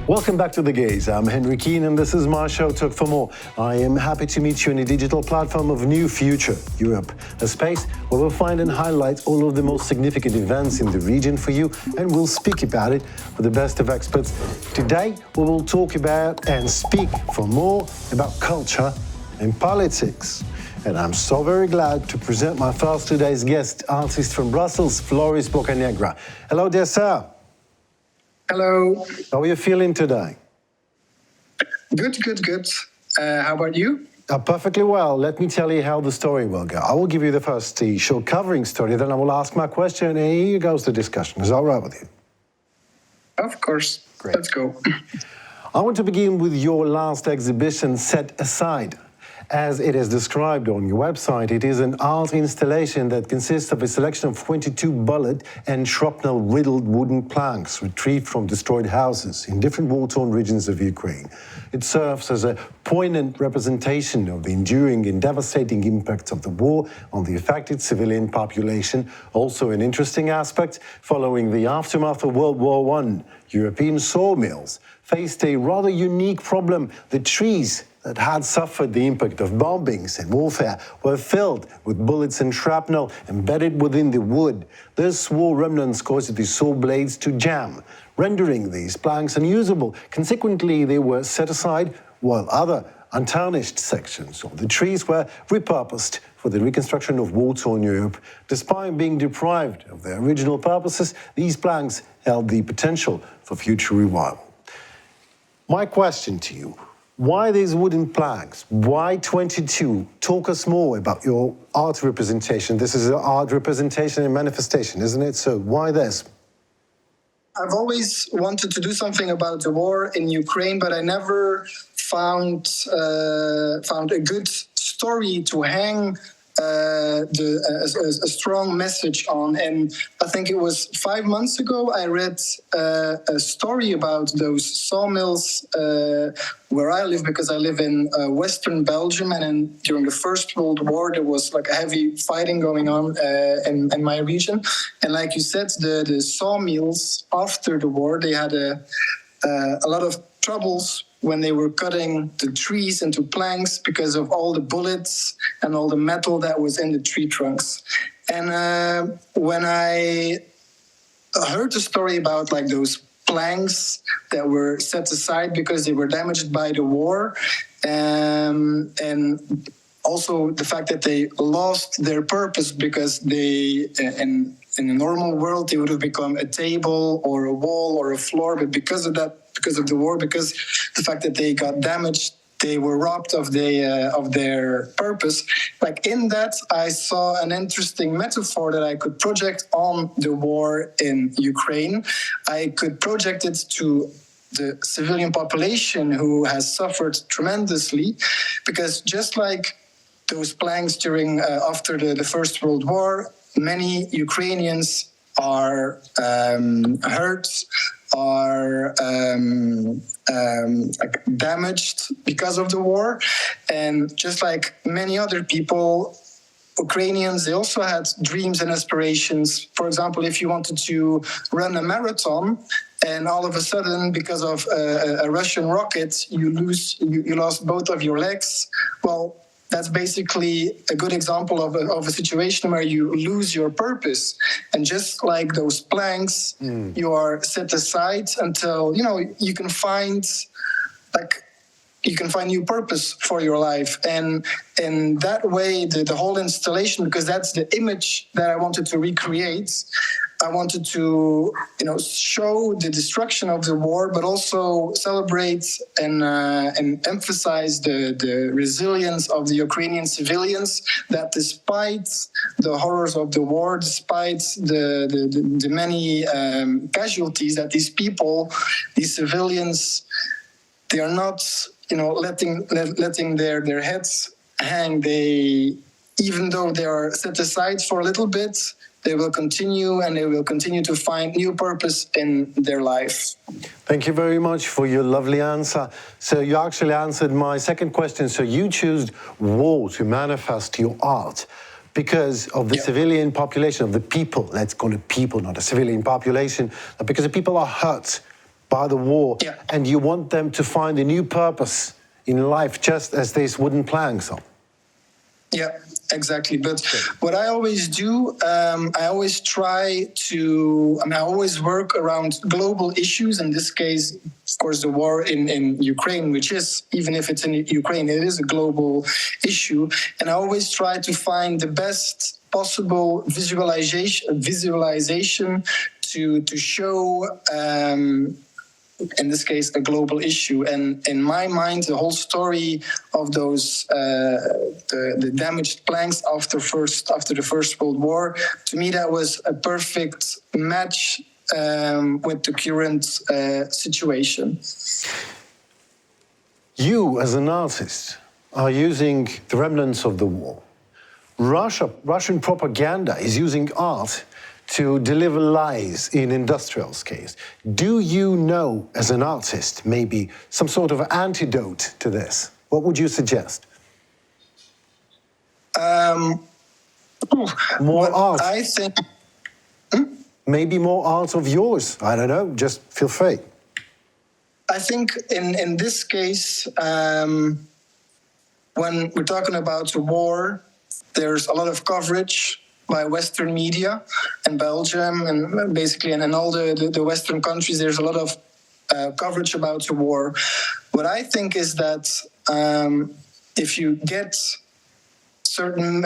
Welcome back to The Gaze. I'm Henry Keane and this is my show, Talk for More. I am happy to meet you in a digital platform of New Future Europe, a space where we'll find and highlight all of the most significant events in the region for you, and we'll speak about it with the best of experts. Today, we will talk about and speak for more about culture and politics. And I'm so very glad to present my first today's guest, artist from Brussels, Floris Boccanegra. Hello, dear sir. Hello. How are you feeling today? Good. How about you? Perfectly well. Let me tell you how the story will go. I will give you the first show covering story, then I will ask my question, and here goes the discussion. Is that all right with you? Of course. Great. Let's go. I want to begin with your last exhibition, Set Aside. As it is described on your website, it is an art installation that consists of a selection of 22 bullet and shrapnel-riddled wooden planks retrieved from destroyed houses in different war-torn regions of Ukraine. It serves as a poignant representation of the enduring and devastating impacts of the war on the affected civilian population. Also an interesting aspect, following the aftermath of World War I, European sawmills faced a rather unique problem. The trees that had suffered the impact of bombings and warfare were filled with bullets and shrapnel embedded within the wood. This war remnants caused the saw blades to jam, rendering these planks unusable. Consequently, they were set aside, while other untarnished sections of the trees were repurposed for the reconstruction of war-torn Europe. Despite being deprived of their original purposes, these planks held the potential for future revival. My question to you: why these wooden planks? Why 22? Talk us more about your art representation. This is an art representation and manifestation, isn't it? So why this? I've always wanted to do something about the war in Ukraine, but I never found a good story to hang a strong message on. And I think it was 5 months ago I read a story about those sawmills where I live, because I live in Western Belgium, and then during the First World War there was like a heavy fighting going on in my region. And like you said, the sawmills after the war, they had a lot of troubles when they were cutting the trees into planks because of all the bullets and all the metal that was in the tree trunks. And when I heard the story about like those planks that were set aside because they were damaged by the war, and also the fact that they lost their purpose because they, in a normal world, they would have become a table or a wall or a floor, but because of that, because of the war, because the fact that they got damaged, they were robbed of their purpose. Like in that, I saw an interesting metaphor that I could project on the war in Ukraine. I could project it to the civilian population who has suffered tremendously, because just like those planks during after the First World War, many Ukrainians are hurt, are damaged because of the war. And just like many other people, Ukrainians, they also had dreams and aspirations. For example, if you wanted to run a marathon and all of a sudden, because of a Russian rocket, you lost both of your legs, well, that's basically a good example of a situation where you lose your purpose. And just like those planks, you are set aside until, you can find new purpose for your life. And in that way, the whole installation, because that's the image that I wanted to recreate, I wanted to, show the destruction of the war, but also celebrate and emphasize the resilience of the Ukrainian civilians, that despite the horrors of the war, despite the many casualties, that these people, these civilians, they are not, letting their heads hang. They, even though they are set aside for a little bit, they will continue, and they will continue to find new purpose in their life. Thank you very much for your lovely answer. So you actually answered my second question. So you chose war to manifest your art because of the civilian population, of the people. Let's call it people, not a civilian population. Because the people are hurt by the war, Yeah. and you want them to find a new purpose in life, just as these wooden planks are. Yeah, exactly. But what I always do, I always try to, I always work around global issues. In this case, of course, the war in Ukraine, which is, even if it's in Ukraine, it is a global issue. And I always try to find the best possible visualization to show, in this case, a global issue. And in my mind, the whole story of those the damaged planks after the First World War, to me, that was a perfect match with the current situation. You, as an artist, are using the remnants of the war. Russian propaganda is using art to deliver lies in industrial scales. Do you know, as an artist, maybe some sort of antidote to this? What would you suggest? More art. I think... Maybe more art of yours. I don't know, just feel free. I think in this case, when we're talking about the war, there's a lot of coverage by Western media in Belgium and basically in all the Western countries. There's a lot of coverage about the war. What I think is that if you get certain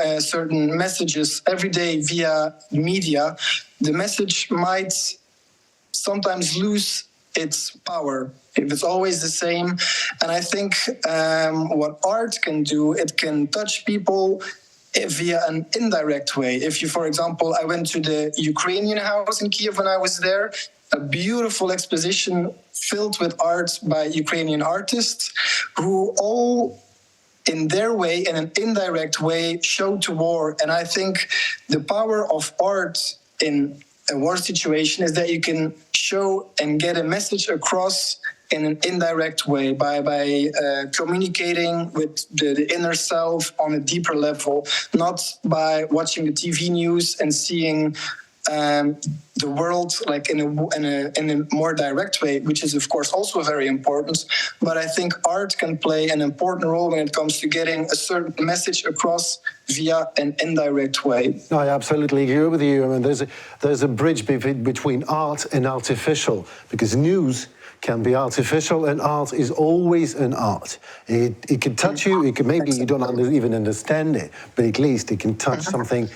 messages every day via media, the message might sometimes lose its power if it's always the same. And I think what art can do, it can touch people via an indirect way. If you, for example, I went to the Ukrainian house in Kiev when I was there, a beautiful exposition filled with art by Ukrainian artists who all, in their way, in an indirect way, showed to war. And I think the power of art in a war situation is that you can show and get a message across in an indirect way by communicating with the inner self on a deeper level, not by watching the TV news and seeing the world like in a more direct way, which is of course also very important. But I think art can play an important role when it comes to getting a certain message across via an indirect way. No, I absolutely agree with you. I mean, there's a bridge between art and artificial, because news can be artificial and art is always an art. It can touch you, it can, maybe you don't even understand it, but at least it can touch something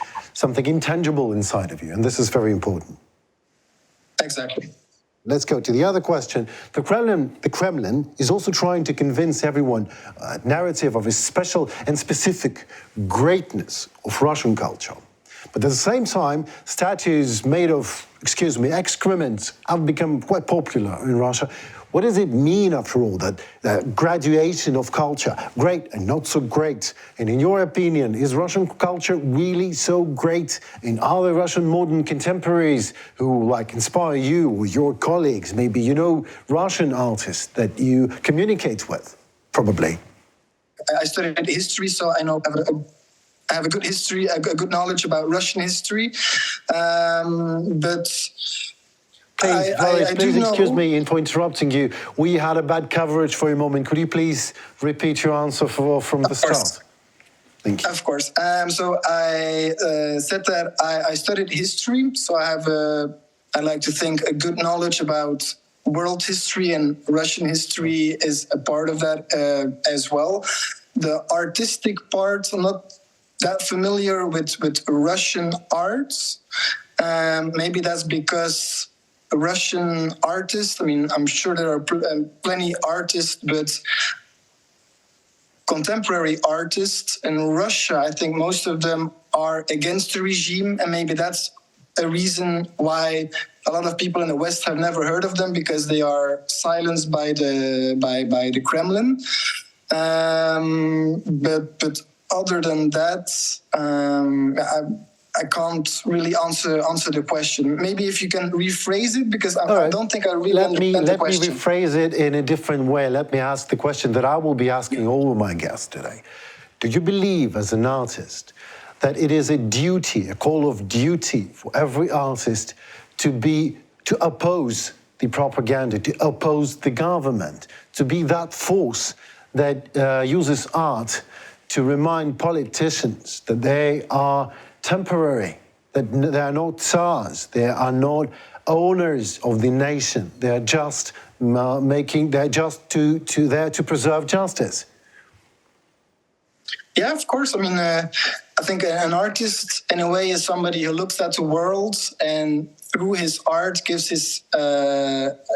intangible inside of you, and this is very important. Exactly. Let's go to the other question. The Kremlin is also trying to convince everyone a narrative of a special and specific greatness of Russian culture. But at the same time, statues made of, excrement have become quite popular in Russia. What does it mean, after all, that graduation of culture, great and not so great? And in your opinion, is Russian culture really so great? And are there Russian modern contemporaries who inspire you or your colleagues? Maybe you know Russian artists that you communicate with, probably. I studied history, so I know I have a good history, a good knowledge about Russian history, but Please, Floris, please excuse me for interrupting you. We had a bad coverage for a moment. Could you please repeat your answer from the start? Thank you. Of course. So I said that I studied history, so I like to think, a good knowledge about world history, and Russian history is a part of that as well. The artistic part, I'm not that familiar with Russian arts. Maybe that's because Russian artists, I'm sure there are plenty artists, but contemporary artists in Russia, I think most of them are against the regime, and maybe that's a reason why a lot of people in the West have never heard of them, because they are silenced by the Kremlin. But other than that, I can't really answer the question. Maybe if you can rephrase it, because I don't think I really understand the question. Let me rephrase it in a different way. Let me ask the question that I will be asking all of my guests today. Do you believe, as an artist, that it is a duty, a call of duty for every artist to oppose the propaganda, to oppose the government, to be that force that uses art to remind politicians that they are temporary, that they are not tsars, they are not owners of the nation. They are just they're just there to preserve justice. Yeah, of course. I mean, I think an artist, in a way, is somebody who looks at the world and through his art gives his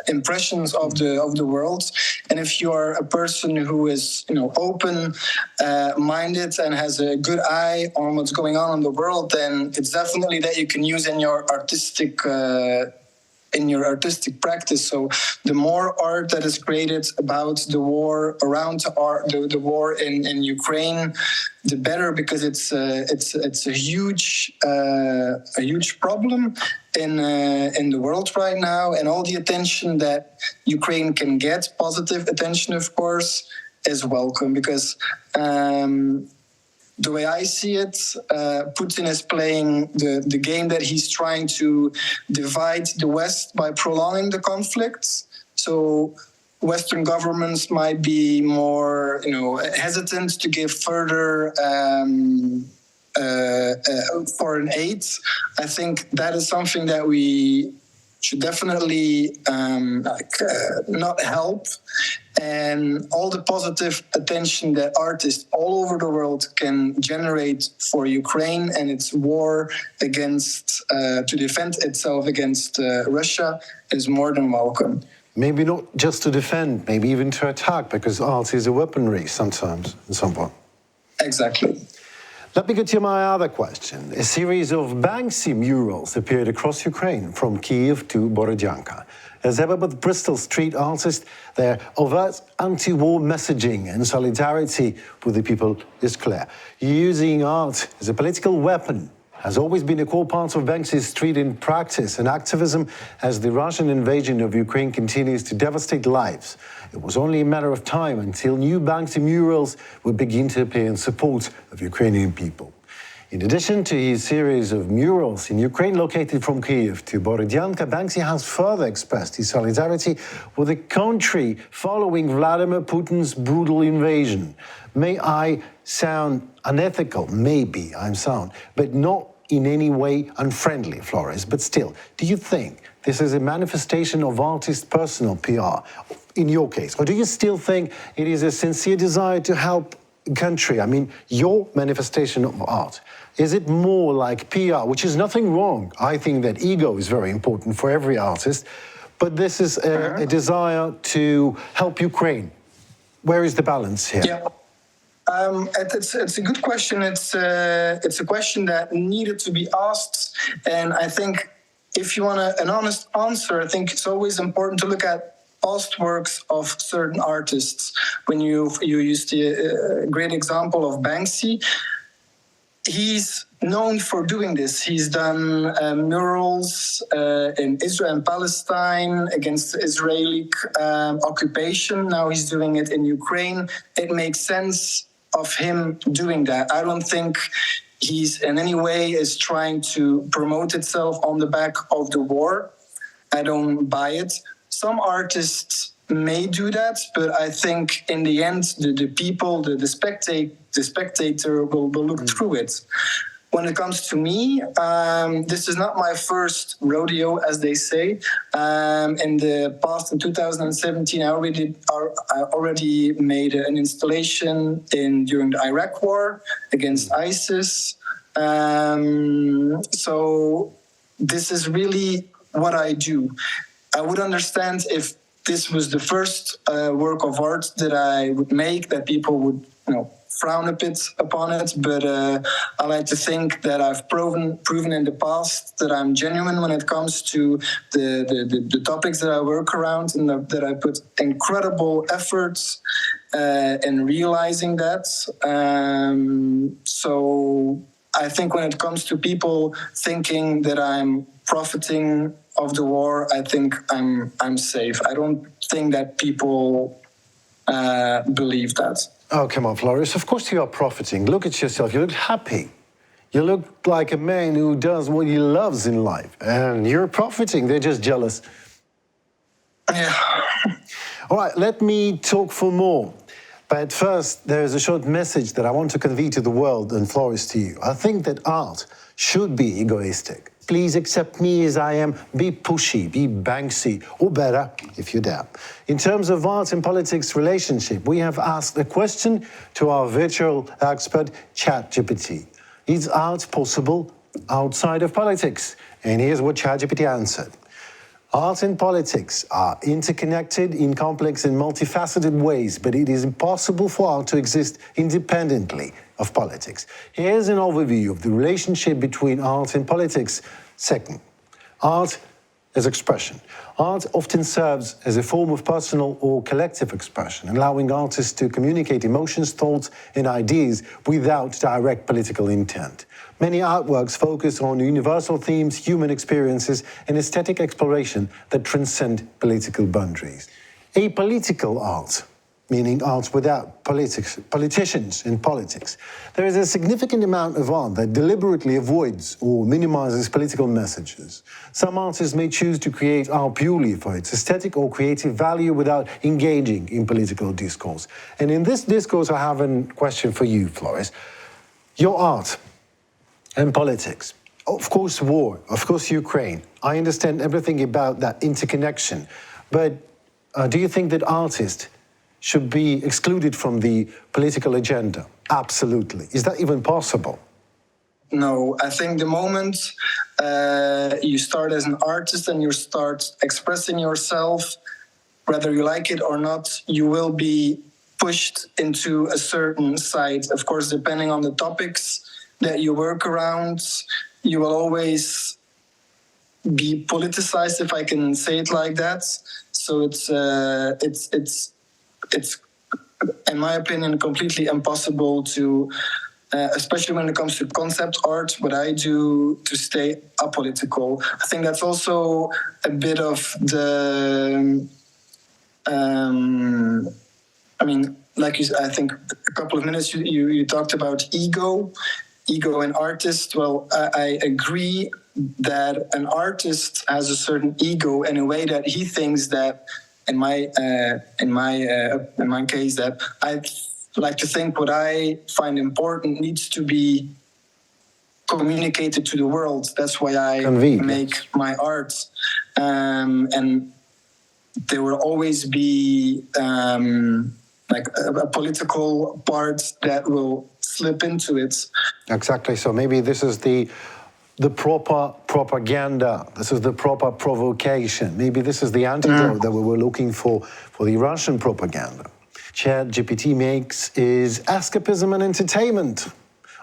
impressions of the world. And if you are a person who is, open minded and has a good eye on what's going on in the world, then it's definitely that you can use in your artistic practice. So the more art that is created about the war, around the war in Ukraine, the better, because it's a huge problem in the world right now, and all the attention that Ukraine can get, positive attention, of course, is welcome, because the way I see it, Putin is playing the game that he's trying to divide the West by prolonging the conflicts. So Western governments might be more, hesitant to give further foreign aid. I think that is something that we should definitely not help. And all the positive attention that artists all over the world can generate for Ukraine and its war against, to defend itself against Russia, is more than welcome. Maybe not just to defend, maybe even to attack, because art is a weaponry sometimes, in some point. Exactly. Let me get to my other question. A series of Banksy murals appeared across Ukraine, from Kyiv to Borodyanka. As ever with Bristol street artists, their overt anti-war messaging and solidarity with the people is clear. Using art as a political weapon has always been a core part of Banksy's street in practice and activism as the Russian invasion of Ukraine continues to devastate lives. It was only a matter of time until new Banksy murals would begin to appear in support of Ukrainian people. In addition to his series of murals in Ukraine located from Kyiv to Borodyanka, Banksy has further expressed his solidarity with the country following Vladimir Putin's brutal invasion. May I sound unethical? Maybe I sound, but not in any way unfriendly, Floris. But still, do you think this is a manifestation of artist personal PR, in your case? Or do you still think it is a sincere desire to help the country? I mean, your manifestation of art, is it more like PR, which is nothing wrong? I think that ego is very important for every artist, but this is a desire to help Ukraine. Where is the balance here? Yeah. It's a good question. It's a question that needed to be asked, and I think if you want an honest answer, I think it's always important to look at past works of certain artists. When you used the great example of Banksy, he's known for doing this. He's done murals in Israel and Palestine against the Israeli occupation. Now he's doing it in Ukraine. It makes sense of him doing that. I don't think he's in any way is trying to promote itself on the back of the war. I don't buy it. Some artists may do that, but I think in the end, the people, the spectator will look through it. When it comes to me, this is not my first rodeo, as they say. In the past, in 2017, I already made an installation during the Iraq War against ISIS. So this is really what I do. I would understand if this was the first work of art that I would make, that people would, frown a bit upon it, but I like to think that I've proven in the past that I'm genuine when it comes to the topics that I work around, and that I put incredible efforts in realizing that. So I think when it comes to people thinking that I'm profiting of the war, I think I'm safe. I don't think that people believe that. Oh, come on, Floris. Of course you are profiting. Look at yourself. You look happy. You look like a man who does what he loves in life. And you're profiting. They're just jealous. Yeah. All right, let me talk for more. But first, there is a short message that I want to convey to the world and Floris to you. I think that art should be egoistic. Please accept me as I am, be pushy, be Banksy, or better, if you dare. In terms of art and politics relationship, we have asked a question to our virtual expert, ChatGPT. Is art possible outside of politics? And here's what ChatGPT answered. Art and politics are interconnected in complex and multifaceted ways, but it is impossible for art to exist independently of politics. Here's an overview of the relationship between art and politics. Second, art as expression. Art often serves as a form of personal or collective expression, allowing artists to communicate emotions, thoughts, and ideas without direct political intent. Many artworks focus on universal themes, human experiences, and aesthetic exploration that transcend political boundaries. Apolitical art, meaning art without politicians and politics. There is a significant amount of art that deliberately avoids or minimizes political messages. Some artists may choose to create art purely for its aesthetic or creative value without engaging in political discourse. And in this discourse, I have a question for you, Floris. Your art and politics, of course war, of course Ukraine. I understand everything about that interconnection, but do you think that artists should be excluded from the political agenda? Absolutely. Is that even possible? No, I think the moment you start as an artist and you start expressing yourself, whether you like it or not, you will be pushed into a certain side. Of course, depending on the topics that you work around, you will always be politicized, if I can say it like that. So it's in my opinion, completely impossible to, especially when it comes to concept art, what I do to stay apolitical. I think that's also a bit of the, I mean, like I think a couple of minutes you talked about ego and artist. Well, I agree that an artist has a certain ego in a way that he thinks that, in my case, that I like to think what I find important needs to be communicated to the world. That's why I make my art, and there will always be like a political part that will slip into it. Exactly. So maybe this is the proper propaganda. This is the proper provocation. Maybe this is the antidote that we were looking for the Russian propaganda. ChatGPT makes is escapism and entertainment.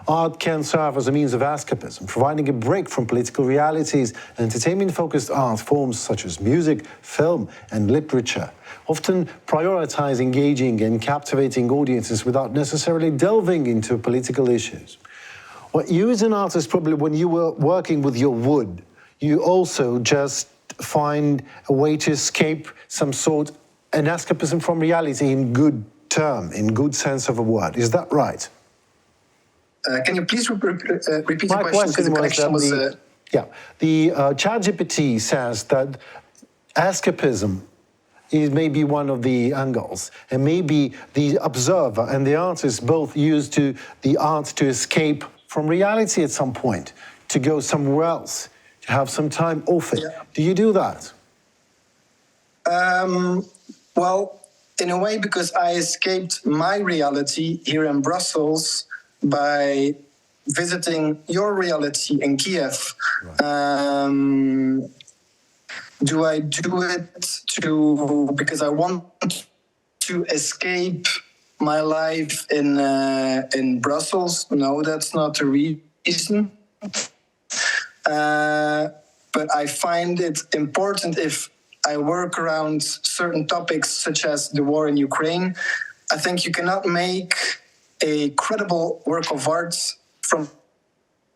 Art can serve as a means of escapism, providing a break from political realities. Entertainment-focused art forms such as music, film, and literature often prioritize engaging and captivating audiences without necessarily delving into political issues. What you as an artist, probably when you were working with your wood, you also just find a way to escape some sort, an escapism from reality in good term, in good sense of a word. Is that right? Can you please repeat the My question? question was the ChatGPT says that escapism is maybe one of the angles, and maybe the observer and the artist both use the art to escape from reality at some point, to go somewhere else, to have some time off it. Yeah. Do you do that? Well, in a way, because I escaped my reality here in Brussels by visiting your reality in Kiev. Right. Do I do it because I want to escape my life in Brussels? No, that's not the reason. But I find it important if I work around certain topics such as the war in Ukraine. I think you cannot make a credible work of art from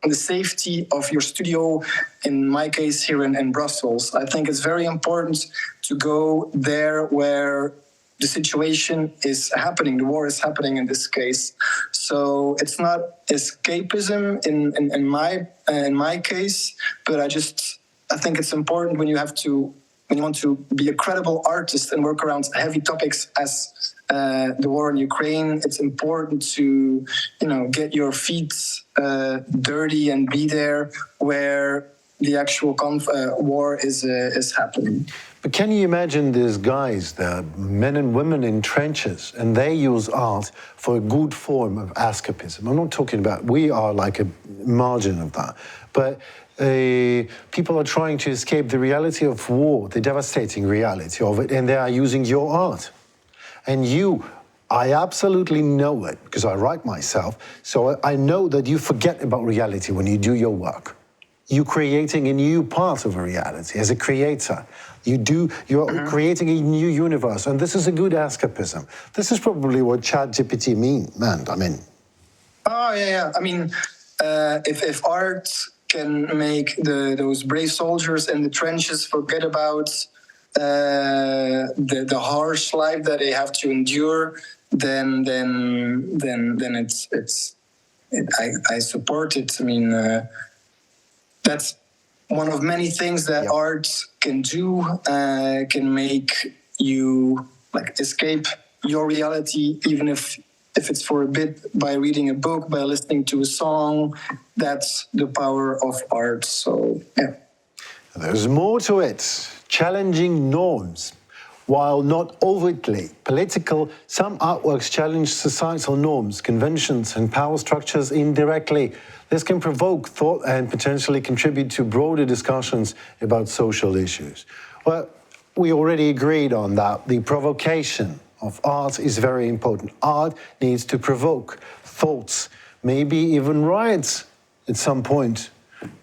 the safety of your studio, in my case here in Brussels. I think it's very important to go there where the situation is happening, the war is happening in this case. So it's not escapism in my case, but I think it's important when when you want to be a credible artist and work around heavy topics as the war in Ukraine, it's important to, get your feet dirty and be there where the actual war is happening. But can you imagine these guys, the men and women in trenches, and they use art for a good form of escapism? I'm not talking about, we are like a margin of that, but people are trying to escape the reality of war, the devastating reality of it, and they are using your art. And I absolutely know it, because I write myself, so I know that you forget about reality when you do your work. You're creating a new part of a reality as a creator. You're creating a new universe, and this is a good escapism. This is probably what ChatGPT meant. Oh, yeah. I mean, if art can make those brave soldiers in the trenches forget about the harsh life that they have to endure, then I support it. I mean, that's one of many things that art can do, can make you escape your reality, even if it's for a bit, by reading a book, by listening to a song. That's the power of art. So, yeah. There's more to it. Challenging norms. While not overtly political, some artworks challenge societal norms, conventions, and power structures indirectly. This can provoke thought and potentially contribute to broader discussions about social issues. Well, we already agreed on that. The provocation of art is very important. Art needs to provoke thoughts, maybe even riots at some point,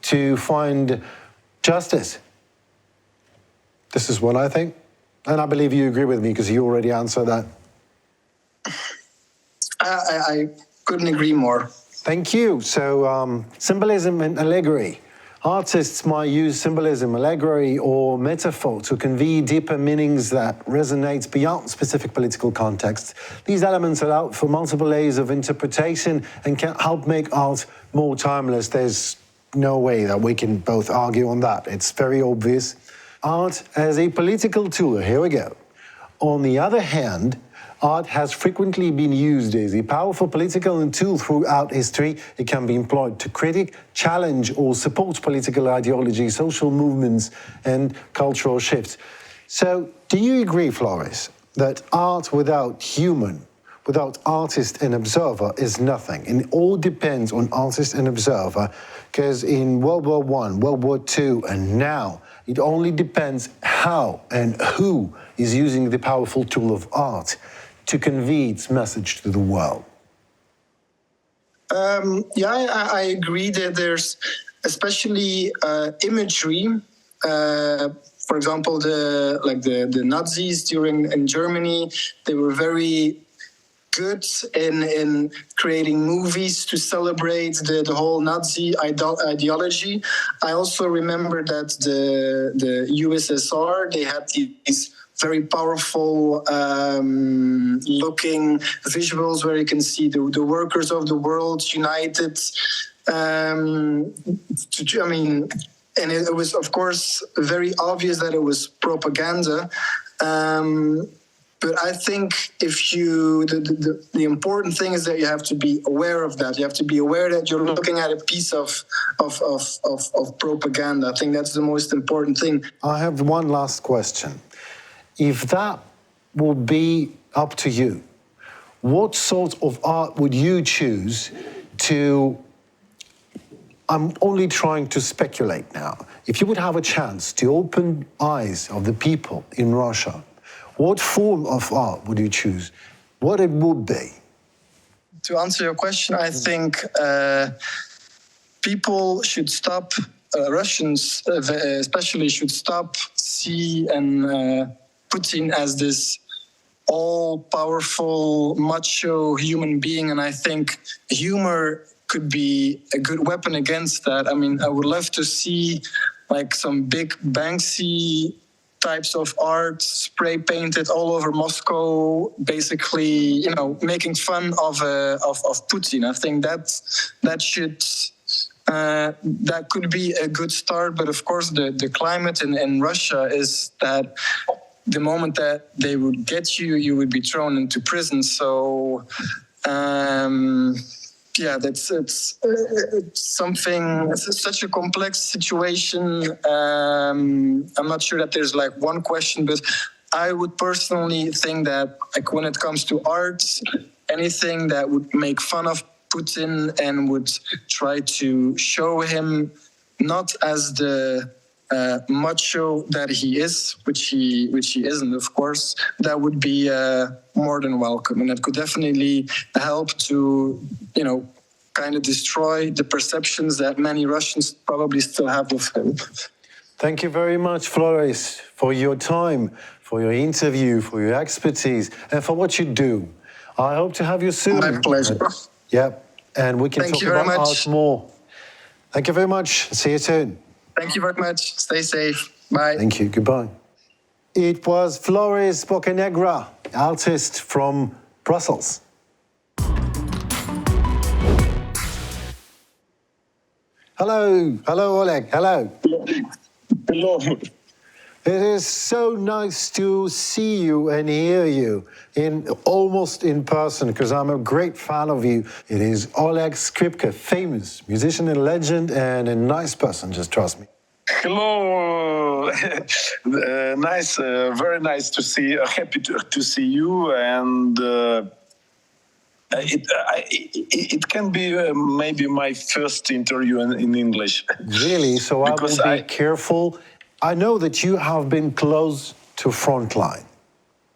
to find justice. This is what I think. And I believe you agree with me, because you already answered that. I couldn't agree more. Thank you. So, symbolism and allegory. Artists might use symbolism, allegory, or metaphor to convey deeper meanings that resonate beyond specific political contexts. These elements allow for multiple layers of interpretation and can help make art more timeless. There's no way that we can both argue on that. It's very obvious. Art as a political tool, here we go. On the other hand, art has frequently been used as a powerful political tool throughout history. It can be employed to critique, challenge, or support political ideology, social movements, and cultural shifts. So, do you agree, Floris, that art without artist and observer is nothing? And it all depends on artist and observer, because in World War I, World War II, and now, it only depends how and who is using the powerful tool of art to convey its message to the world. I agree that there's especially imagery. For example, the Nazis in Germany, they were very good in creating movies to celebrate the whole Nazi ideology. I also remember that the USSR, they had these very powerful looking visuals where you can see the workers of the world united. And it was, of course, very obvious that it was propaganda. But I think the important thing is that you have to be aware of that. You have to be aware that you're looking at a piece of propaganda. I think that's the most important thing. I have one last question. If that would be up to you, what sort of art would you choose to... I'm only trying to speculate now. If you would have a chance to open eyes of the people in Russia, what form of art would you choose? What it would be? To answer your question, I think people should stop, Russians especially should stop seeing Putin as this all-powerful, macho human being. And I think humor could be a good weapon against that. I mean, I would love to see some big Banksy types of art spray painted all over Moscow, basically, making fun of Putin. I think that should that could be a good start. But of course, the climate in Russia is that the moment that they would get you, you would be thrown into prison. So, yeah, it's something. It's such a complex situation. I'm not sure that there's like one question, but I would personally think that, like, when it comes to art, anything that would make fun of Putin and would try to show him not as the macho that he is, which he isn't, of course, that would be more than welcome, and that could definitely help to, kind of destroy the perceptions that many Russians probably still have of him. Thank you very much, Floris, for your time, for your interview, for your expertise, and for what you do. I hope to have you soon. My pleasure. Yeah, and we can talk about art more. Thank you very much. See you soon. Thank you very much. Stay safe. Bye. Thank you. Goodbye. It was Floris Boccanegra, artist from Brussels. Hello. Hello, Oleg. Hello. Hello. It is so nice to see you and hear you almost in person, because I'm a great fan of you. It is Oleg Skrypka, famous musician and legend, and a nice person, just trust me. Hello. Nice, very nice to see. Happy to see you, and it can be maybe my first interview in English. Really? So I will be careful. I know that you have been close to Frontline,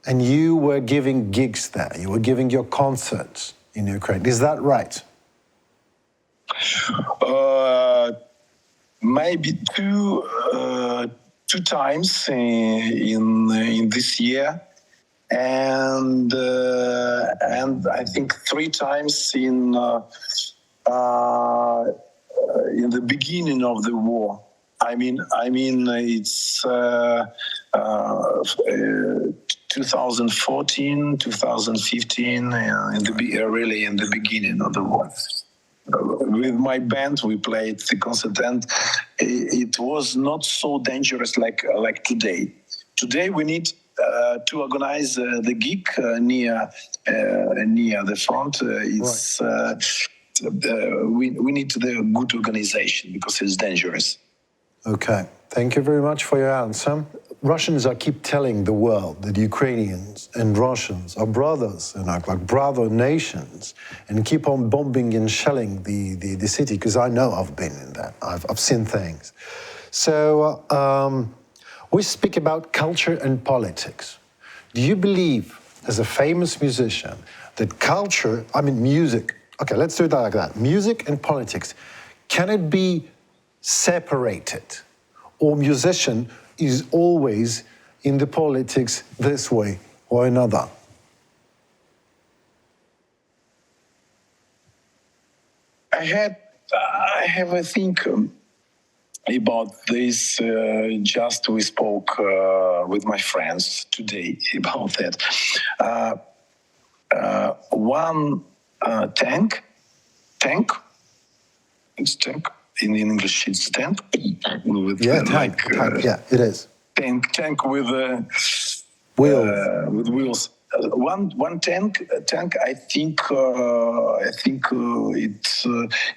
and you were giving gigs there. You were giving your concerts in Ukraine. Is that right? Maybe two times in this year, and I think 3 times in the beginning of the war. I mean, it's 2014, 2015, really in the beginning of the war. With my band, we played the concert, and it was not so dangerous like today. Today, we need to organize the gig near the front. We need the good organization because it's dangerous. Okay, thank you very much for your answer. Russians keep telling the world that Ukrainians and Russians are brothers and act like brother nations, and keep on bombing and shelling the city, because I know I've been in that. I've seen things. So we speak about culture and politics. Do you believe, as a famous musician, that culture, music, okay, let's do it like that, music and politics, can it be separated, or musician is always in the politics this way or another? I have a think about this. Just we spoke with my friends today about that. One tank. It's tank. In English, it's tank. With, tank. Yeah, it is. Tank with wheels. With wheels. One tank. I think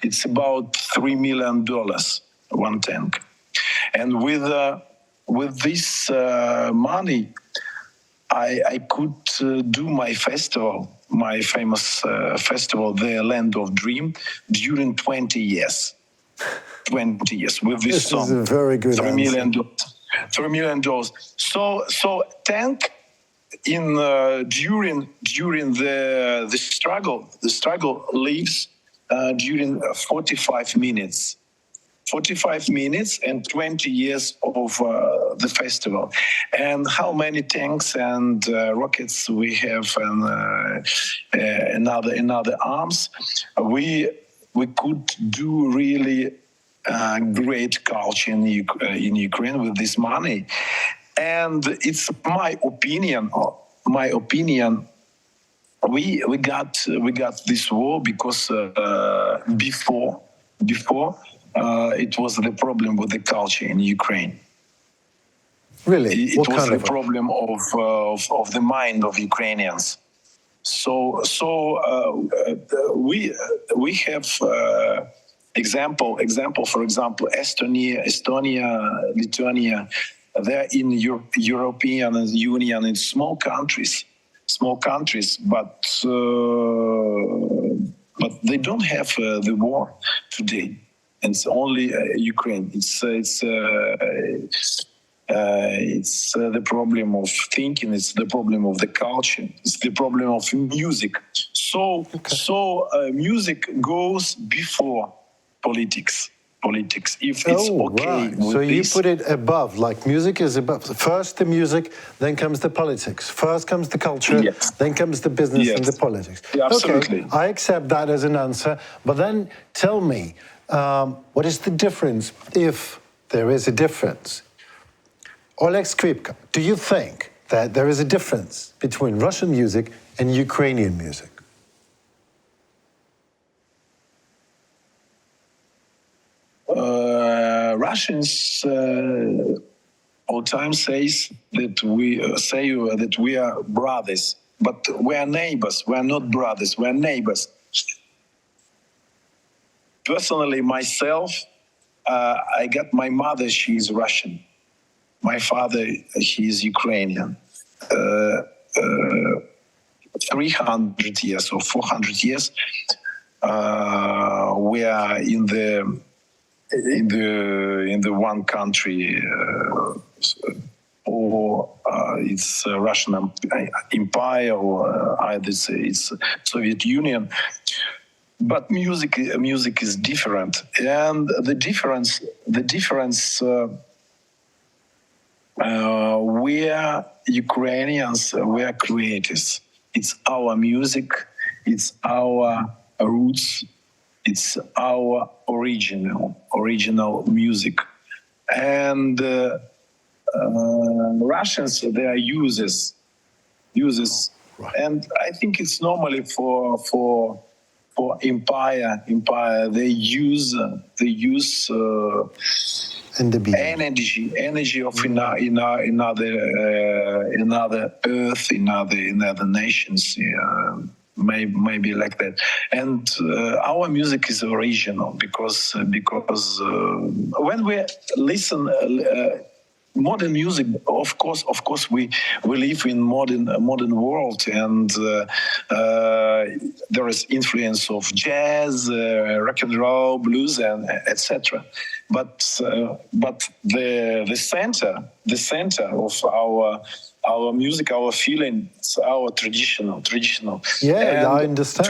it's about $3 million. One tank, and with this money, I could do my festival, my famous festival, the Land of Dream, during 20 years. 20 years with this song. This is a very good $3 million. $3 million. So tank in during the struggle. The struggle lives during 45 minutes. 45 minutes and 20 years of the festival. And how many tanks and rockets we have, and another arms. We could do really great culture in Ukraine with this money. And it's my opinion. We got this war because before it was the problem with the culture in Ukraine. Really? It What was kind the of problem of the mind of Ukrainians. So we have example. For example, Estonia, Lithuania. They're in European Union in small countries, but they don't have the war today. And it's only Ukraine. It's the problem of thinking. It's the problem of the culture. It's the problem of music. So music goes before politics. If it's okay right. with So you this, put it above, like music is above. First the music, then comes the politics. First comes the culture, Yes. then comes the business and Yes. the politics. Yeah, absolutely. Okay, I accept that as an answer. But then tell me, what is the difference, if there is a difference? Oleg Skrypka, do you think that there is a difference between Russian music and Ukrainian music? Russians all time says that we are brothers, but we are neighbors. We are not brothers. We are neighbors. Personally, myself, I got my mother. She is Russian. My father, he is Ukrainian. 300 years or 400 years, we are in the one country, or it's Russian Empire, or either it's Soviet Union. But music is different, and the difference. We are Ukrainians. We are creators. It's our music. It's our roots. It's our original music. And Russians, they are users. Right. And I think it's normally for empire. They use And the beat. energy of another earth, in other nations, maybe like that. And our music is original because when we listen modern music, of course we live in modern world, and there is influence of jazz, rock and roll, blues, and etc. But the center of our music, our feeling, it's our traditional. Yeah, And I understand.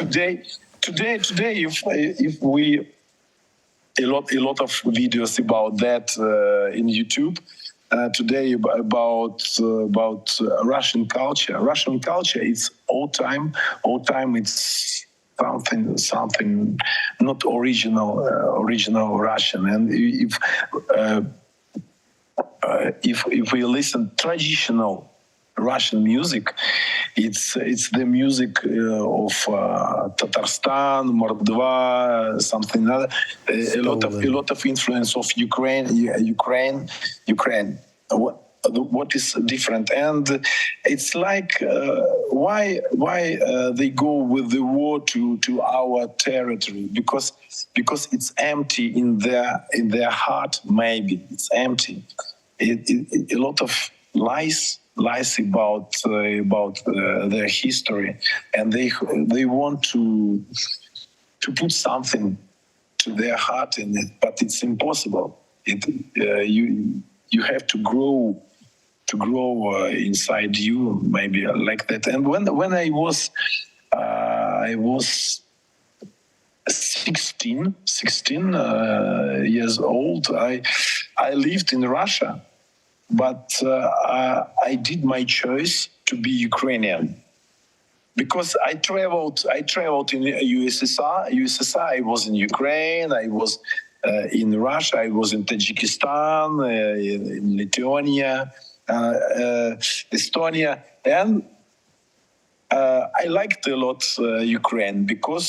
Today, if we a lot of videos about that in YouTube. Today about Russian culture. Russian culture is old time. It's something not original Russian. And if we listen traditional Russian music, it's the music of Tatarstan, Mordva, something other. A lot of influence of Ukraine. What is different, and it's like why they go with the war to our territory, because it's empty in their heart. Maybe it's empty. A lot of lies about their history, and they want to put something to their heart in it, but it's impossible. You have to grow inside you, maybe like that. And when I was 16 years old, I lived in Russia. But I did my choice to be Ukrainian because I traveled in USSR. I was in Ukraine. I was in Russia. I was in Tajikistan, in Lithuania, Estonia, and I liked a lot Ukraine because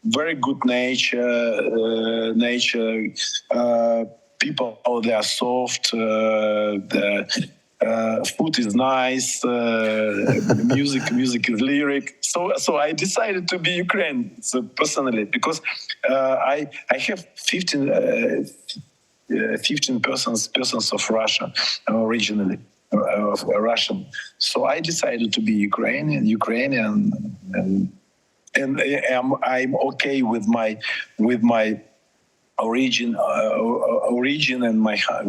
very good nature. People, they are soft. The food is nice. Music is lyric. So I decided to be Ukrainian. So personally, because I have 15 persons of Russia originally. Of Russian, so I decided to be Ukrainian, and I'm okay with my origin and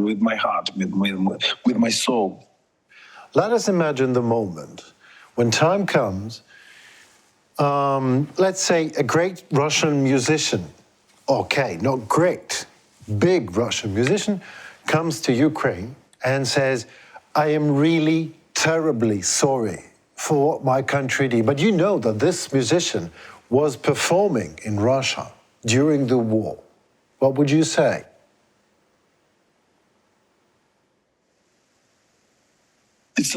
with my heart, with my soul. Let us imagine the moment when time comes. Let's say a great Russian musician, okay, not great, big Russian musician, comes to Ukraine and says, I am really terribly sorry for what my country did. But you know that this musician was performing in Russia during the war. What would you say? It's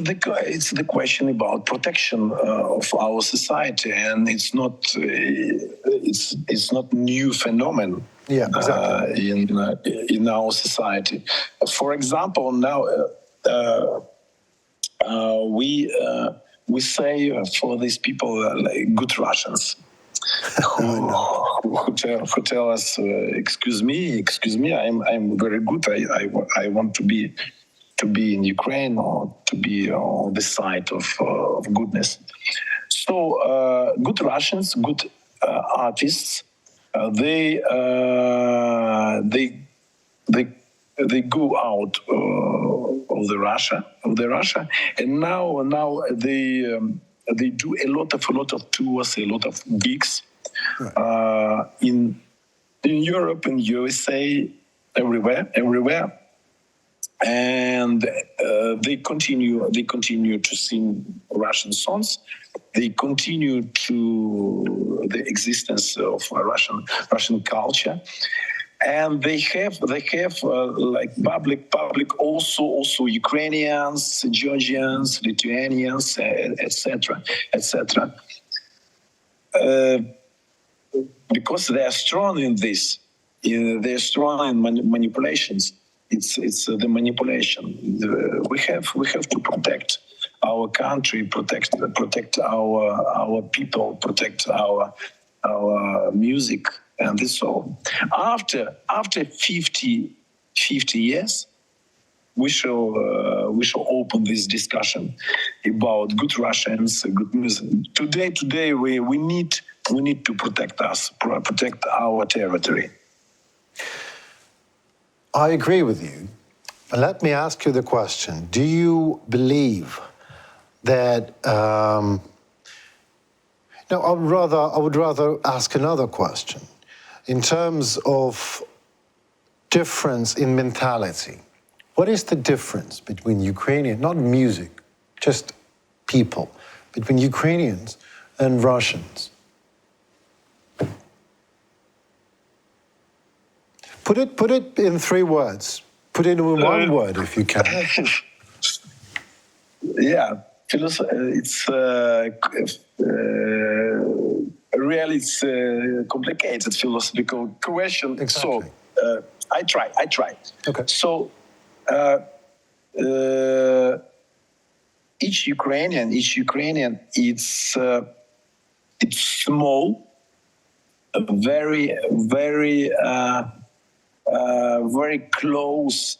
the question about protection of our society, and it's not new phenomenon. Yeah, exactly. In our society. For example, now we say for these people like good Russians who tell us, excuse me, I'm very good. I want to be in Ukraine or to be on the side of goodness. So good Russians, good artists, they go out of the Russia, and now they do a lot of tours, a lot of gigs, right, in Europe, in USA, everywhere. And they continue to sing Russian songs. They continue to the existence of Russian culture, and they have like public also Ukrainians, Georgians, Lithuanians, etc. Because they are strong in this, they're strong in manipulations. It's the manipulation. We have to protect our country, protect our people, protect our music, and this all. After 50 years, we shall open this discussion about good Russians, good music. Today we need to protect our territory. I agree with you. Let me ask you the question. Do you believe that... No, I would rather ask another question. In terms of difference in mentality, what is the difference between Ukrainian, not music, just people, between Ukrainians and Russians? Put it in 3 words. Put it in 1 word if you can. Yeah, it's really it's a complicated philosophical question. Exactly. So I try. Okay. So each Ukrainian, it's small, very close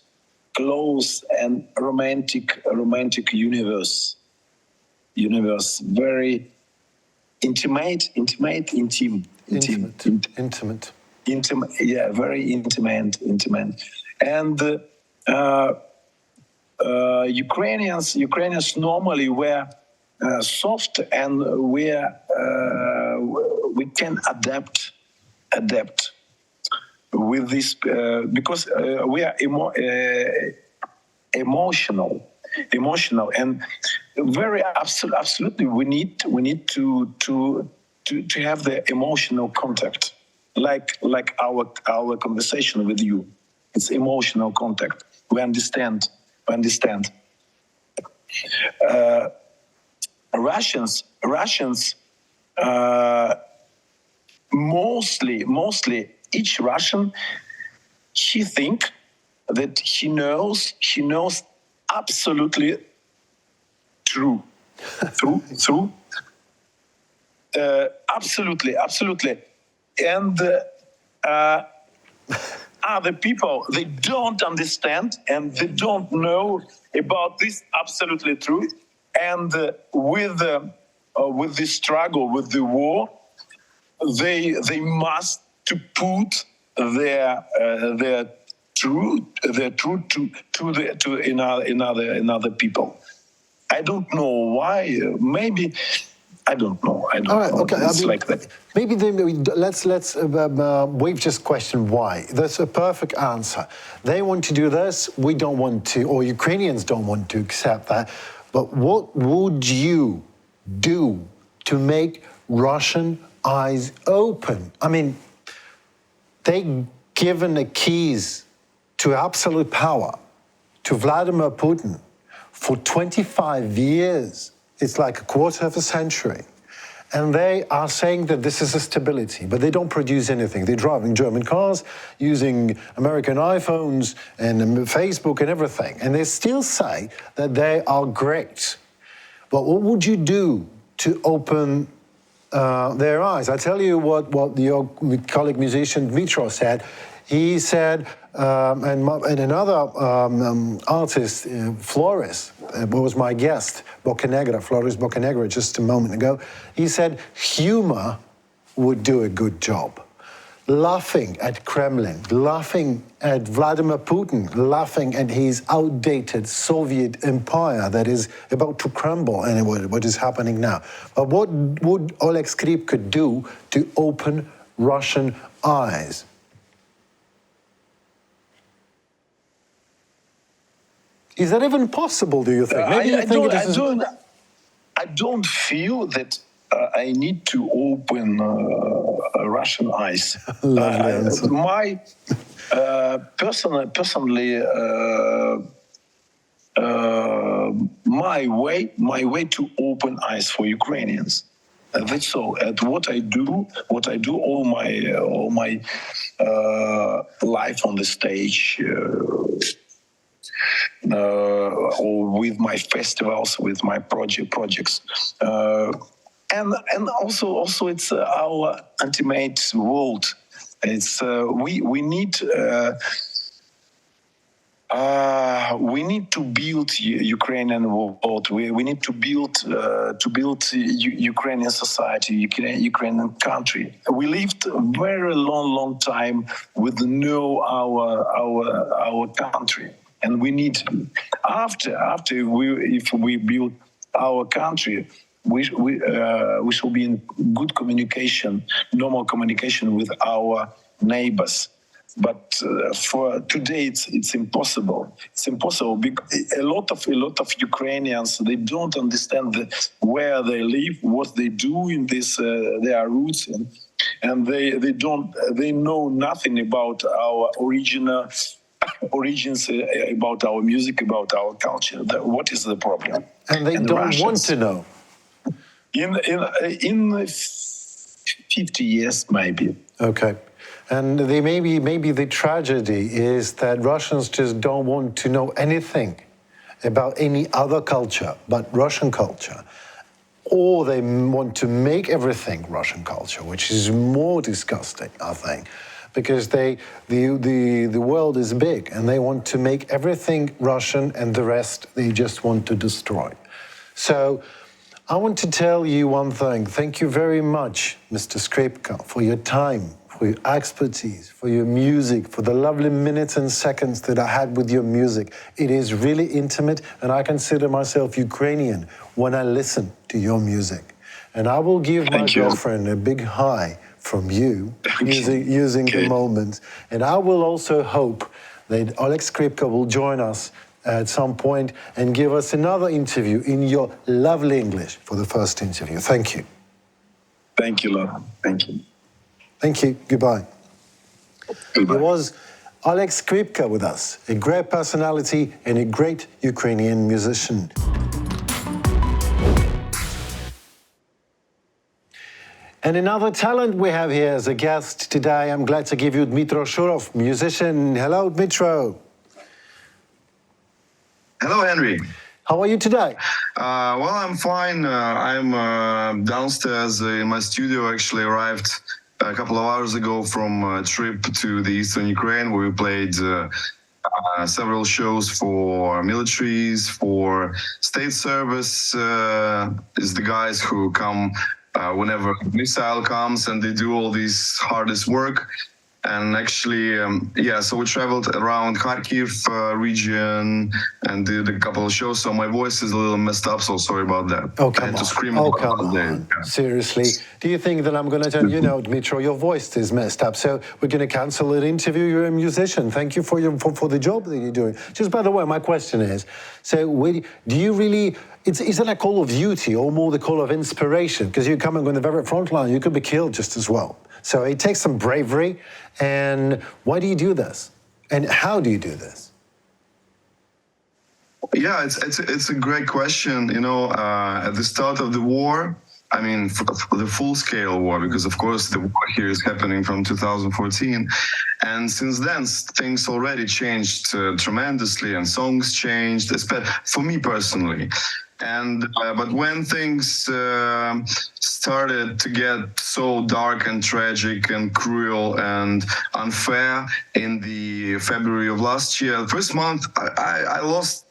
and romantic universe, very intimate, yeah, very intimate, and Ukrainians normally were soft, and we can adapt with this because we are emotional, and very absolutely we need to have the emotional contact, like our conversation with you. It's emotional contact. We understand. Russians mostly each Russian, he think that he knows absolutely true, absolutely, and other people, they don't understand and they don't know about this absolutely true. And with this struggle, with the war, they must to put their truth to another people. I don't know why. Maybe I don't know. All right, okay. It's like that. Maybe let's we've just questioned why. That's a perfect answer. They want to do this. We don't want to, or Ukrainians don't want to accept that. But what would you do to make Russian eyes open? I mean, they given the keys to absolute power to Vladimir Putin for 25 years. It's like a quarter of a century. And they are saying that this is a stability, but they don't produce anything. They're driving German cars, using American iPhones and Facebook and everything. And they still say that they are great. But what would you do to open their eyes? I tell you what your colleague musician Dmytro said. He said, and another artist, Floris, was my guest, Floris Boccanegra, just a moment ago. He said humor would do a good job. Laughing at Kremlin, laughing at Vladimir Putin, laughing at his outdated Soviet empire that is about to crumble and what is happening now. But what would Oleg Skrypka do to open Russian eyes? Is that even possible, do you think? Maybe you think I don't feel that I need to open Russian eyes. Lovely answer. My personally, my way to open eyes for Ukrainians. That's all. At what I do, all my life on the stage. Or with my festivals, with my projects, and also it's our ultimate world. It's we need to build Ukrainian world. We need to build Ukrainian society, Ukrainian country. We lived a very long time with no our country. And we need, if we build our country, we shall be in good communication, normal communication with our neighbors. But for today, it's impossible. It's impossible because a lot of Ukrainians, they don't understand where they live, what they do in their roots, and they know nothing about our origins, about our music, about our culture. What is the problem? And they don't Russians, want to know. In 50 years, maybe. Okay. And maybe the tragedy is that Russians just don't want to know anything about any other culture but Russian culture. Or they want to make everything Russian culture, which is more disgusting, I think. Because the world is big and they want to make everything Russian and the rest they just want to destroy. So I want to tell you one thing. Thank you very much, Mr. Skrypka, for your time, for your expertise, for your music, for the lovely minutes and seconds that I had with your music. It is really intimate, and I consider myself Ukrainian when I listen to your music. And I will give my girlfriend a big hi from you, using the moment. And I will also hope that Oleg Skrypka will join us at some point and give us another interview in your lovely English for the first interview. Thank you. Thank you, Laura. Thank you. Thank you. Goodbye. Goodbye. There was Oleg Skrypka with us, a great personality and a great Ukrainian musician. And another talent we have here as a guest today, I'm glad to give you Dmytro Shurov, musician. Hello, Dmytro. Hello, Henry. How are you today? Well, I'm fine. I'm downstairs in my studio. Actually arrived a couple of hours ago from a trip to the eastern Ukraine, where we played several shows for militaries, for state service. Is the guys who come whenever missile comes, and they do all this hardest work. And actually, so we traveled around Kharkiv region and did a couple of shows. So my voice is a little messed up, so sorry about that. Oh, I come had to on. scream Oh, about come it. on. Seriously. Do you think that I'm going to tell you, Dmytro, your voice is messed up, so we're going to cancel an interview? You're a musician. Thank you for the job that you're doing. Just by the way, my question is, so do you really... Is it a call of duty or more the call of inspiration? Because you're coming on the very front line, you could be killed just as well. So it takes some bravery. And why do you do this? And how do you do this? Yeah, it's a great question. At the start of the war, I mean, for the full-scale war, because of course the war here is happening from 2014, and since then things already changed tremendously, and songs changed, especially for me personally. And but when things started to get so dark and tragic and cruel and unfair in the February of last year, the first month I lost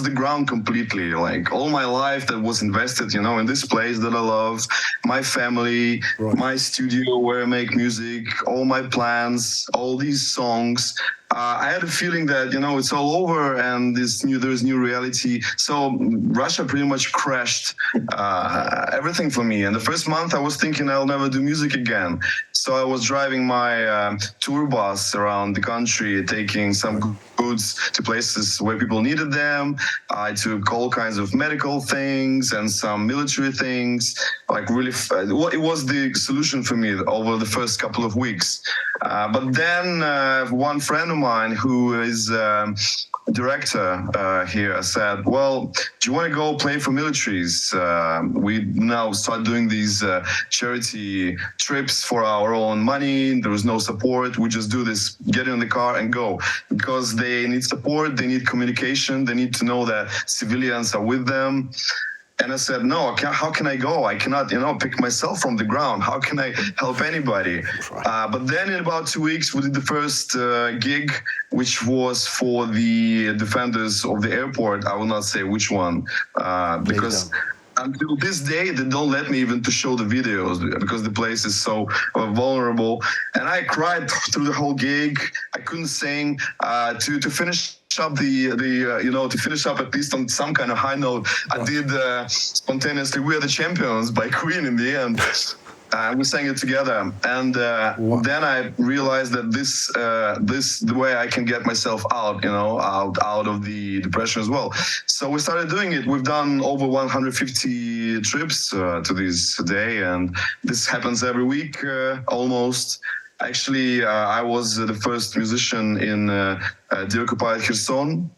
the ground completely. Like all my life that was invested, in this place that I love, my family, right, my studio where I make music, all my plans, all these songs. I had a feeling that, it's all over and there's new reality. So Russia pretty much crashed everything for me. And the first month I was thinking I'll never do music again. So I was driving my tour bus around the country, taking some goods to places where people needed them. I took all kinds of medical things and some military things. Like really, it was the solution for me over the first couple of weeks. But then one friend of mine who is director here said, well, do you want to go play for militaries? We now start doing these charity trips for our own money. There is no support. We just do this, get in the car and go, because they need support, they need communication, they need to know that civilians are with them. And I said, no, how can I go? I cannot, pick myself from the ground. How can I help anybody? But then in about 2 weeks, we did the first gig, which was for the defenders of the airport. I will not say which one, because until this day, they don't let me even to show the videos because the place is so vulnerable. And I cried through the whole gig. I couldn't sing. To finish up to finish up at least on some kind of high note, I did spontaneously "We Are the Champions" by Queen in the end. We sang it together, and then I realized that this the way I can get myself out, out of the depression as well. So we started doing it. We've done over 150 trips to this day, and this happens every week almost. Actually, I was the first musician in deoccupied Kherson.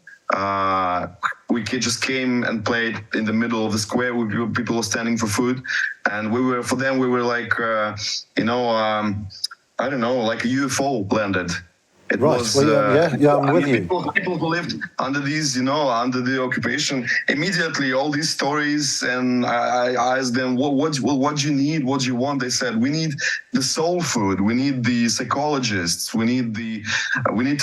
We just came and played in the middle of the square where people were standing for food, and we were like, I don't know, like a UFO landed. It was, I'm with you. People who lived under these, under the occupation, immediately all these stories, and I asked them, what do you need? What do you want? They said, we need the soul food. We need the psychologists. We need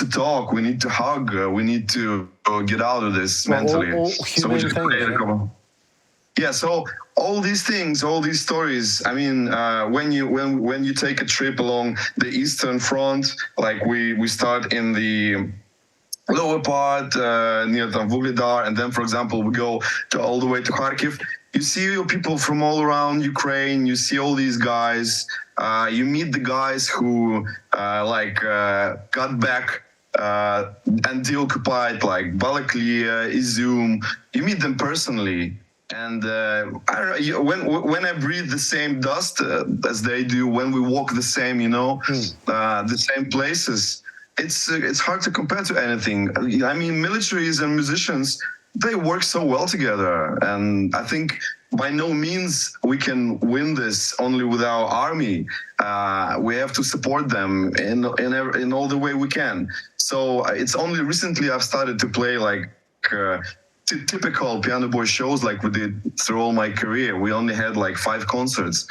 to talk. We need to hug. We need to get out of this mentally. So we just played a couple. Yeah, so all these things, all these stories. I mean, when you take a trip along the Eastern Front, like we start in the lower part near Vuhledar, and then, for example, we go all the way to Kharkiv. You see people from all around Ukraine. You see all these guys. You meet the guys who got back and deoccupied, like Balaklia, Izum. You meet them personally. And when I breathe the same dust as they do, when we walk the same, the same places, it's hard to compare to anything. I mean, militaries and musicians, they work so well together. And I think by no means we can win this only with our army. We have to support them in all the way we can. So it's only recently I've started to play like typical piano boy shows like we did through all my career. We only had like 5 concerts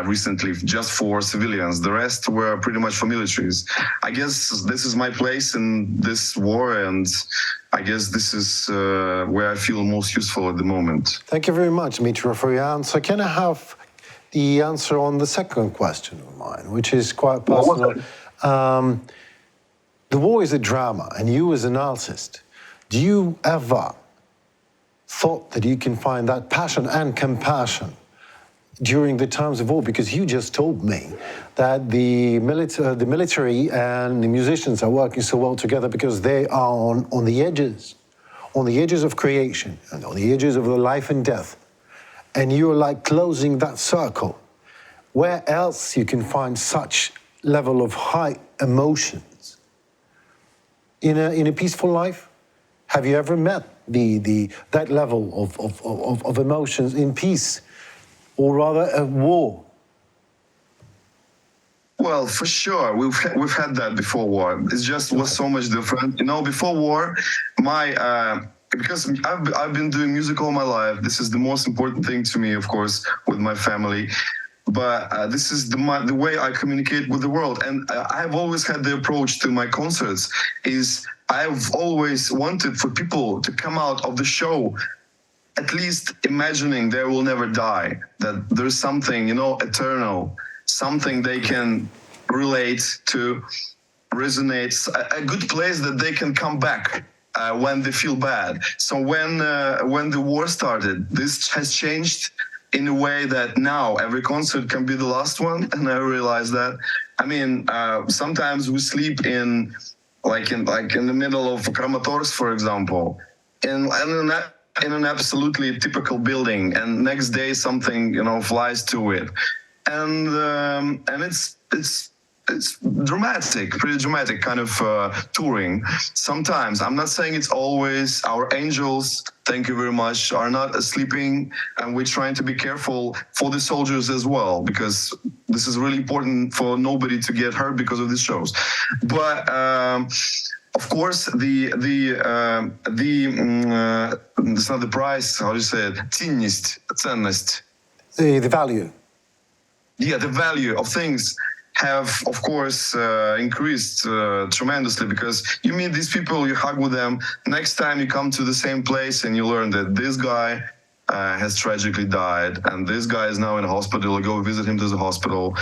recently just for civilians. The rest were pretty much for militaries. I guess this is my place in this war, and I guess this is where I feel most useful at the moment. Thank you very much, Dmytro, for your answer. Can I have the answer on the second question of mine, which is quite personal? The war is a drama, and you as an artist, do you ever thought that you can find that passion and compassion during the times of war? Because you just told me that the military and the musicians are working so well together because they are on the edges of creation and on the edges of the life and death. And you're like closing that circle. Where else you can find such level of high emotions? In a peaceful life? Have you ever met that level of emotions in peace, or rather a war? Well, for sure, we've had that before war. It just was so much different. You know, before war, because I've been doing music all my life. This is the most important thing to me, of course, with my family. But this is the way I communicate with the world. And I've always had the approach to my concerts is I've always wanted for people to come out of the show at least imagining they will never die, that there's something, you know, eternal, something they can relate to, resonate, a good place that they can come back when they feel bad. So when the war started, this has changed in a way that now every concert can be the last one, and I realize that. I mean, sometimes we sleep in the middle of Kramatorsk, for example, in an absolutely typical building, and next day something, you know, flies to it, and it's dramatic, pretty dramatic kind of touring. Sometimes, I'm not saying it's always. Our angels, thank you very much, are not sleeping, and we're trying to be careful for the soldiers as well, because this is really important for nobody to get hurt because of these shows. But of course, it's not the price. How do you say it? Ценность. The value. Yeah, the value of things have, of course, increased tremendously, because you meet these people, you hug with them. Next time you come to the same place and you learn that this guy has tragically died, and this guy is now in a hospital. You go visit him to the hospital,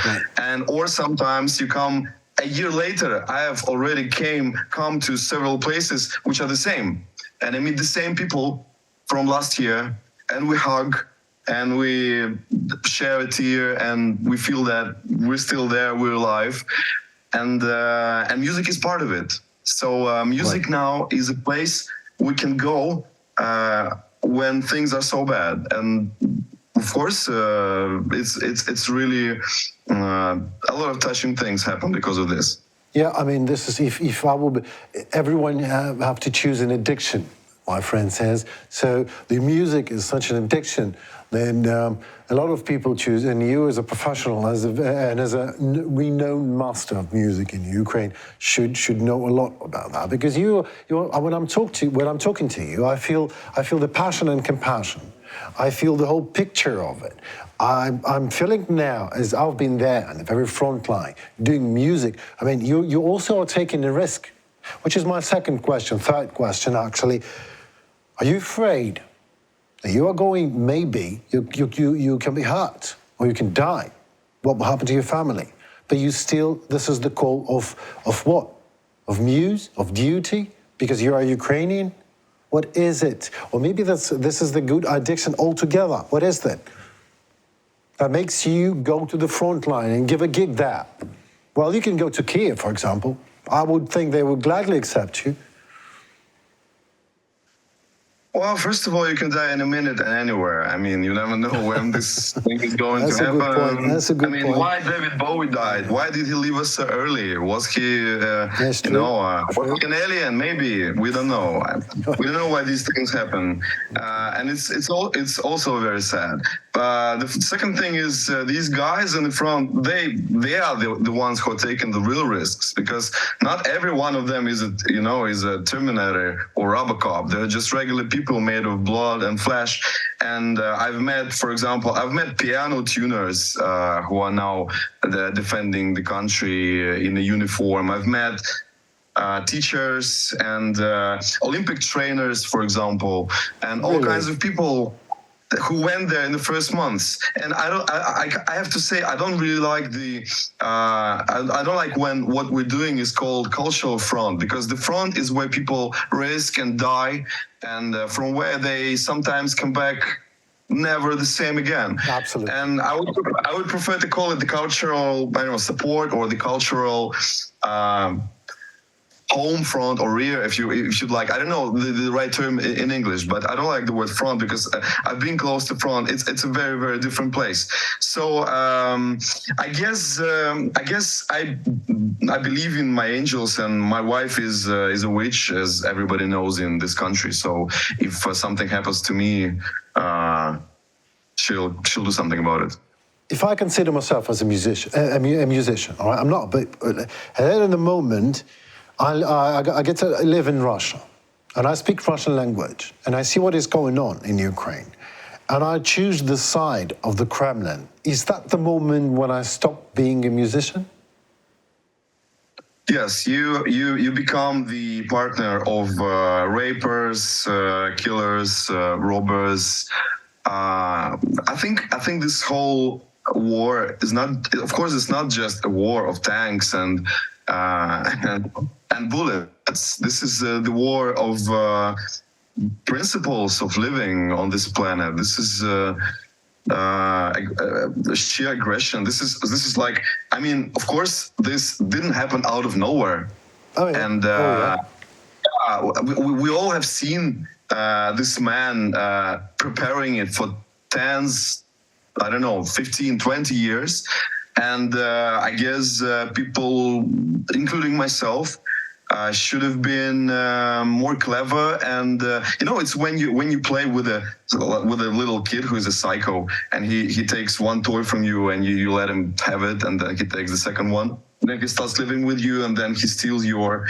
or sometimes you come a year later. I have already come to several places which are the same, and I meet the same people from last year, and we hug. And we share a tear, and we feel that we're still there, we're alive, and music is part of it. So music now is a place we can go when things are so bad, and of course, it's really a lot of touching things happen because of this. Yeah, I mean, this is if I will, everyone have to choose an addiction. My friend says so. The music is such an addiction. Then a lot of people choose, and you as a professional, as a renowned master of music in Ukraine, should know a lot about that, because when I'm talking to you, I feel the passion and compassion. I feel the whole picture of it. I'm feeling now, as I've been there on the very front line doing music. I mean, you also are taking a risk, which is my third question actually. Are you afraid that you are going, maybe you can be hurt or you can die? What will happen to your family? But you still, this is the call of what? Of muse, of duty, because you are Ukrainian? What is it? Or maybe this is the good addiction altogether. What is that? That makes you go to the front line and give a gig there. Well, you can go to Kiev, for example. I would think they would gladly accept you. Well, first of all, you can die in a minute and anywhere. I mean, you never know when this thing is going That's to a happen. good point. That's a good I mean, point. why David Bowie died? Why did he leave us so early? Was he, That's you true. know, was he an alien? Maybe we don't know. We don't know why these things happen, and it's also very sad. The second thing is these guys in the front. They are the ones who are taking the real risks, because not every one of them is a Terminator or Robocop. They're just regular people made of blood and flesh. And I've met piano tuners who are now defending the country in a uniform. I've met teachers and Olympic trainers, for example, and all kinds of people who went there in the first months. And I have to say, I don't really like I don't like when what we're doing is called cultural front, because the front is where people risk and die, and from where they sometimes come back never the same again. Absolutely. And I would prefer to call it the cultural, support, or the cultural home front or rear, if you'd like. I don't know the right term in English, but I don't like the word front, because I've been close to front. It's a very, very different place. So I guess I believe in my angels, and my wife is a witch, as everybody knows in this country. So if something happens to me, she'll do something about it. If I consider myself as a musician, all right, I'm not, but at the moment, I get to live in Russia, and I speak Russian language, and I see what is going on in Ukraine, and I choose the side of the Kremlin. Is that the moment when I stop being a musician? Yes, you become the partner of rapers, killers, robbers. I think this whole war is not. Of course, it's not just a war of tanks and bullets. This is the war of principles of living on this planet. This is sheer aggression. This is like, I mean, of course, this didn't happen out of nowhere. Oh, yeah. And we all have seen this man preparing it for tens, I don't know, 15, 20 years. And I guess people, including myself, should have been more clever. And it's when you play with a little kid who is a psycho, and he takes one toy from you, and you let him have it, and then he takes the second one. Then he starts living with you, and then he steals your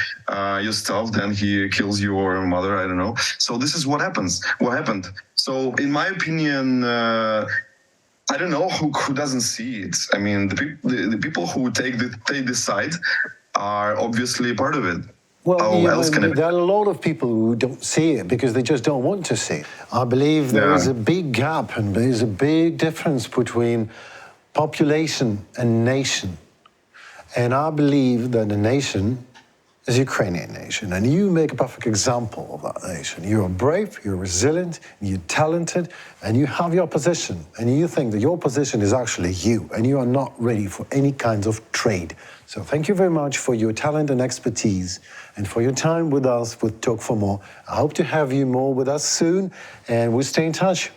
stuff. Then he kills your mother. I don't know. So this is what happens. What happened? So in my opinion, I don't know who doesn't see it. I mean, the people who take this side are obviously part of it. Well, There are a lot of people who don't see it because they just don't want to see it. I believe there is a big gap, and there is a big difference between population and nation. And I believe that the nation is a Ukrainian nation, and you make a perfect example of that nation. You are brave, you're resilient, you're talented, and you have your position, and you think that your position is actually you, and you are not ready for any kinds of trade. So thank you very much for your talent and expertise, and for your time with us with Talk for More. I hope to have you more with us soon, and we'll stay in touch.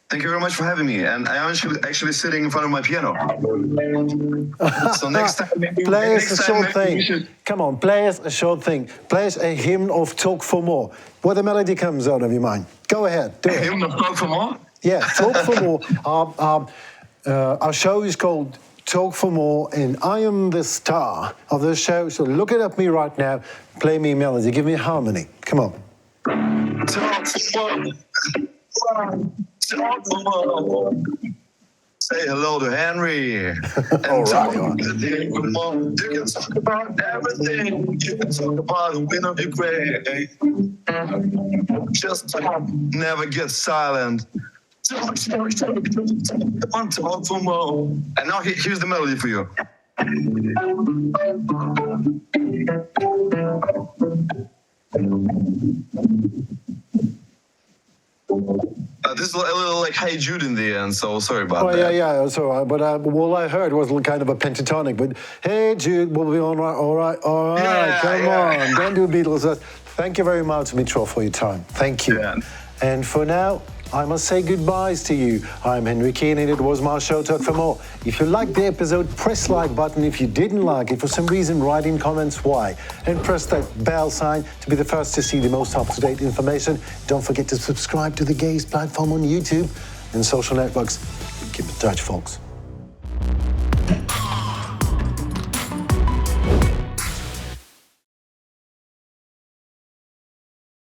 Thank you very much for having me. And I'm actually sitting in front of my piano. So next time, play us a short thing. Come on, play us a short thing. Play us a hymn of Talk for More. Where the melody comes out of your mind. Go ahead, do it. A hymn of Talk for More? Yeah, Talk for More. Our show is called Talk for More, and I am the star of the show. So look it at me right now. Play me a melody. Give me a harmony. Come on. Talk for More. Say hello to Henry. All right. You can talk about everything. You can talk about the win of Ukraine. Just talk, never get silent. Talk for more. And now here's the melody for you. This is a little like Hey Jude in the end, so sorry about that. Yeah, it's all right. But all I heard was kind of a pentatonic. But Hey Jude, we'll be all right. Yeah, Come on, don't do Beatles. Thank you very much, Dmytro, for your time. Thank you. Yeah. And for now, I must say goodbyes to you. I'm Henry Keane, and it was my show. Talk for more. If you liked the episode, press like button. If you didn't like it for some reason, write in comments why. And press that bell sign to be the first to see the most up-to-date information. Don't forget to subscribe to the Gaze platform on YouTube and social networks. Keep in touch, folks.